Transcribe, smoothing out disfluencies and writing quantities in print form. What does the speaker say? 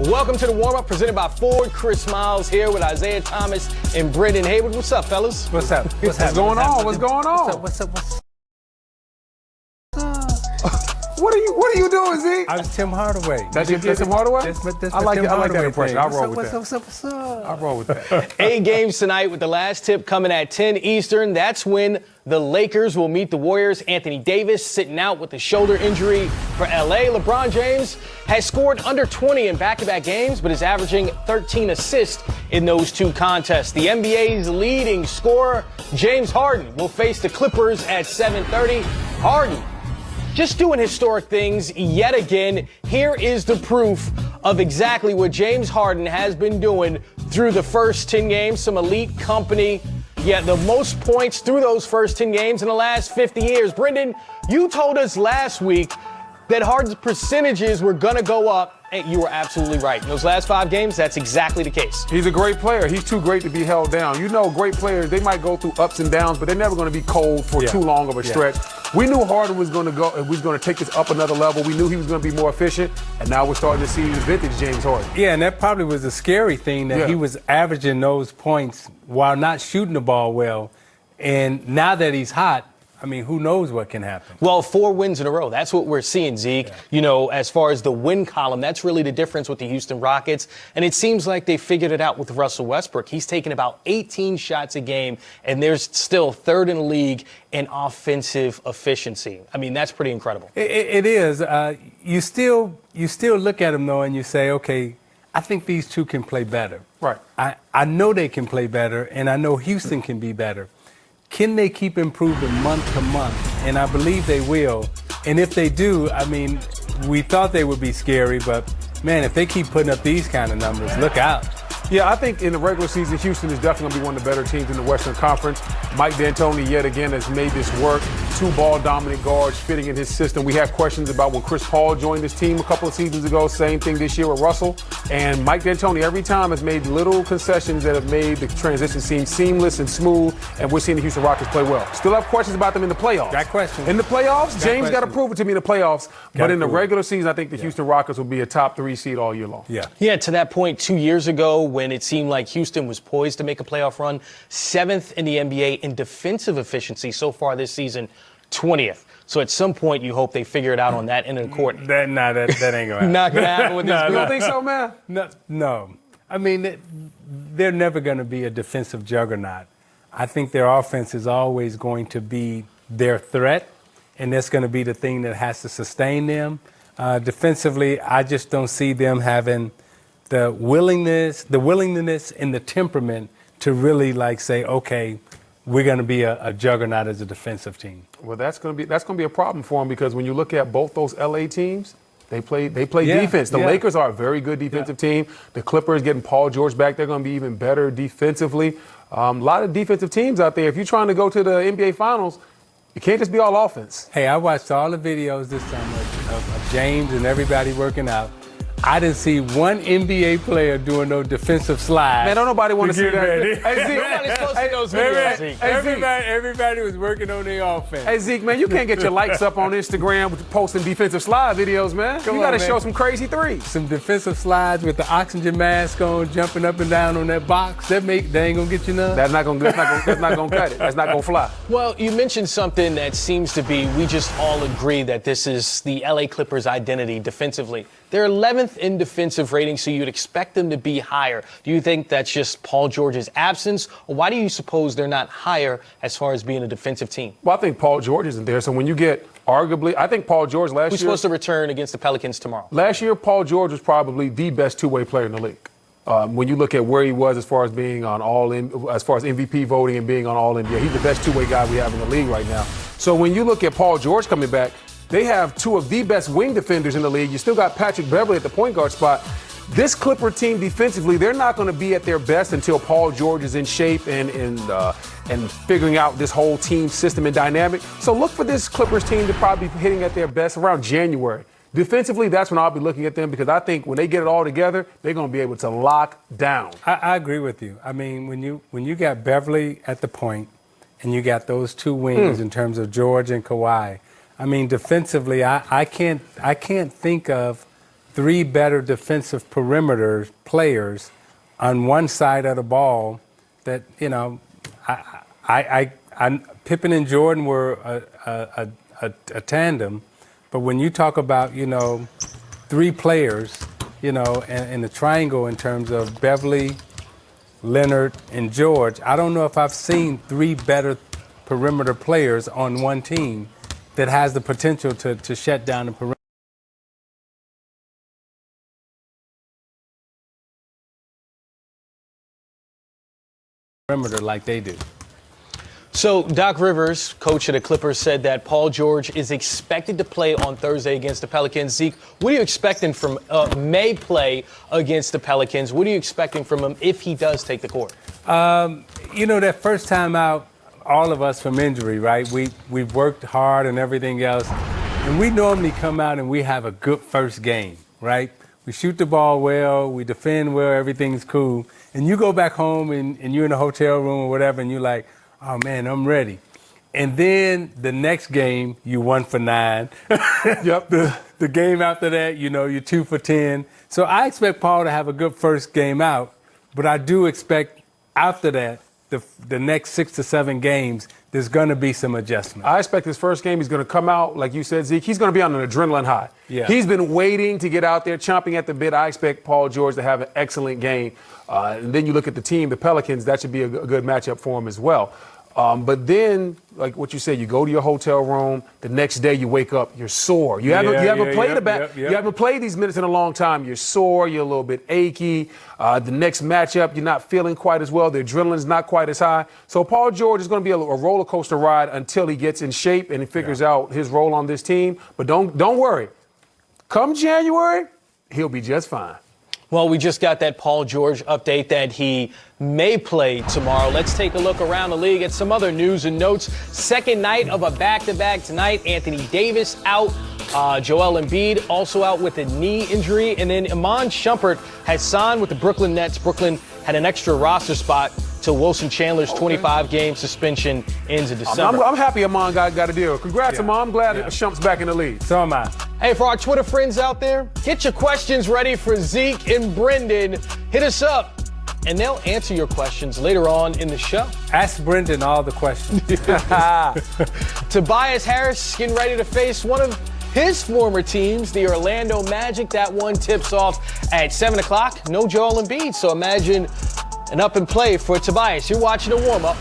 Welcome to the warm-up presented by Ford. Chris Miles here with Isiah Thomas and Brendan Haywood. What's up, fellas? What's up? What's going on? What's going on? What's up? What are you doing, Zeke? I'm Tim Hardaway. That's Tim Hardaway? I like that impression. I'll roll with that. What's up? I'll roll with that. 8 games tonight with the last tip coming at 10 Eastern. That's when the Lakers will meet the Warriors. Anthony Davis sitting out with a shoulder injury for LA. LeBron James has scored under 20 in back-to-back games, but is averaging 13 assists in those 2 contests. The NBA's leading scorer, James Harden, will face the Clippers at 7:30. Harden just doing historic things yet again. Here is the proof of exactly what James Harden has been doing through the first 10 games. Some elite company. Yeah, the most points through those first 10 games in the last 50 years. Brendan, you told us last week that Harden's percentages were going to go up, and you were absolutely right. In those last 5 games, that's exactly the case. He's a great player. He's too great to be held down. You know, great players, they might go through ups and downs, but they're never going to be cold for too long of a stretch. We knew Harden was going to take this up another level. We knew he was going to be more efficient, and now we're starting to see vintage James Harden. Yeah, and that probably was the scary thing, that he was averaging those points while not shooting the ball well. And now that he's hot, I mean, who knows what can happen? Well, 4 wins in a row. That's what we're seeing, Zeke. Yeah. You know, as far as the win column, that's really the difference with the Houston Rockets. And it seems like they figured it out with Russell Westbrook. He's taken about 18 shots a game, and there's still 3rd in the league in offensive efficiency. I mean, that's pretty incredible. It is. You still look at them, though, and you say, okay, I think these 2 can play better. Right. I know they can play better, and I know Houston can be better. Can they keep improving month to month? And I believe they will. And if they do, I mean, we thought they would be scary, but, man, if they keep putting up these kind of numbers, look out. Yeah, I think in the regular season, Houston is definitely going to be one of the better teams in the Western Conference. Mike D'Antoni, yet again, has made this work. 2 ball-dominant guards fitting in his system. We have questions about when Chris Paul joined this team a couple of seasons ago. Same thing this year with Russell. And Mike D'Antoni, every time, has made little concessions that have made the transition seem seamless and smooth. And we're seeing the Houston Rockets play well. Still have questions about them in the playoffs. Got questions. In the playoffs, James got to prove it to me in the playoffs. But in the regular season, I think the Houston Rockets will be a top 3 seed all year long. Yeah, to that point, 2 years ago, when it seemed like Houston was poised to make a playoff run, 7th in the NBA in defensive efficiency so far this season, 20th. So at some point, you hope they figure it out on that end of the court. That ain't going to happen. Not going to happen with this group. You don't think so, man? No. I mean, they're never going to be a defensive juggernaut. I think their offense is always going to be their threat, and that's going to be the thing that has to sustain them. Defensively, I just don't see them having the willingness and the temperament to really say, okay, we're going to be a juggernaut as a defensive team. Well, that's going to be a problem for them, because when you look at both those LA teams, they play defense. The Lakers are a very good defensive team. The Clippers getting Paul George back, they're going to be even better defensively. A lot of defensive teams out there. If you're trying to go to the NBA Finals, you can't just be all offense. Hey, I watched all the videos this summer of James and everybody working out. I didn't see one NBA player doing no defensive slides. Man, don't nobody want to see that. Nobody's supposed to see those videos, Zeke. Everybody was working on their offense. Hey, Zeke, man, you can't get your likes up on Instagram with posting defensive slide videos, man. You got to show some crazy threes. Some defensive slides with the oxygen mask on, jumping up and down on that box. They ain't going to get you none. That's not going to cut it. That's not going to fly. Well, you mentioned something that seems to be, we just all agree that this is the LA Clippers' identity defensively. They're 11th in defensive rating, so you'd expect them to be higher. Do you think that's just Paul George's absence, or why do you suppose they're not higher as far as being a defensive team? Well, I think Paul George isn't there. So when you get I think Paul George last year. Who's supposed to return against the Pelicans tomorrow? Last year, Paul George was probably the best 2-way player in the league. When you look at where he was as far as being on as far as MVP voting and being on All NBA, he's the best 2-way guy we have in the league right now. So when you look at Paul George coming back, they have 2 of the best wing defenders in the league. You still got Patrick Beverley at the point guard spot. This Clipper team defensively, they're not going to be at their best until Paul George is in shape and figuring out this whole team system and dynamic. So look for this Clippers team to probably be hitting at their best around January. Defensively, that's when I'll be looking at them, because I think when they get it all together, they're going to be able to lock down. I agree with you. I mean, when you got Beverly at the point and you got those 2 wings in terms of George and Kawhi, I mean, defensively, I can't think of three better defensive perimeter players on one side of the ball that, you know, Pippen and Jordan were a tandem, but when you talk about, you know, three players, you know, and the triangle in terms of Beverly, Leonard, and George, I don't know if I've seen three better perimeter players on one team that has the potential to shut down the perimeter like they do. So Doc Rivers, coach of the Clippers, said that Paul George is expected to play on Thursday against the Pelicans. Zeke, what are you expecting from may play against the Pelicans? What are you expecting from him if he does take the court? You know, that first time out, all of us from injury, right? We've worked hard and everything else, and we normally come out and we have a good first game, right? We shoot the ball well, we defend well, everything's cool, and you go back home and you're in a hotel room or whatever, and you're like, oh man, I'm ready. And then the next game, you 1 for 9. Yep. The game after that, you know, you're 2 for 10. So I expect Paul to have a good first game out, but I do expect after that, the next 6 to 7 games, there's going to be some adjustment. I expect his first game, he's going to come out, like you said, Zeke, he's going to be on an adrenaline high. Yeah. He's been waiting to get out there, chomping at the bit. I expect Paul George to have an excellent game. And then you look at the team, the Pelicans, that should be a good matchup for him as well. But then, like what you said, you go to your hotel room. The next day, you wake up, you're sore. You haven't played these minutes in a long time. You're sore. You're a little bit achy. The next matchup, you're not feeling quite as well. The adrenaline's not quite as high. So Paul George is going to be a roller coaster ride until he gets in shape and he figures out his role on this team. But don't worry. Come January, he'll be just fine. Well, we just got that Paul George update that he may play tomorrow. Let's take a look around the league at some other news and notes. Second night of a back-to-back tonight. Anthony Davis out. Joel Embiid also out with a knee injury. And then Iman Shumpert has signed with the Brooklyn Nets. Brooklyn had an extra roster spot till Wilson Chandler's 25-game suspension ends in December. I'm happy Iman got a deal. Congrats, Iman. I'm glad Shump's back in the league. So am I. Hey, for our Twitter friends out there, get your questions ready for Zeke and Brendan. Hit us up, and they'll answer your questions later on in the show. Ask Brendan all the questions. Tobias Harris getting ready to face one of his former teams, the Orlando Magic. That one tips off at 7 o'clock. No Joel Embiid, so imagine an up and play for Tobias. You're watching a warm-up.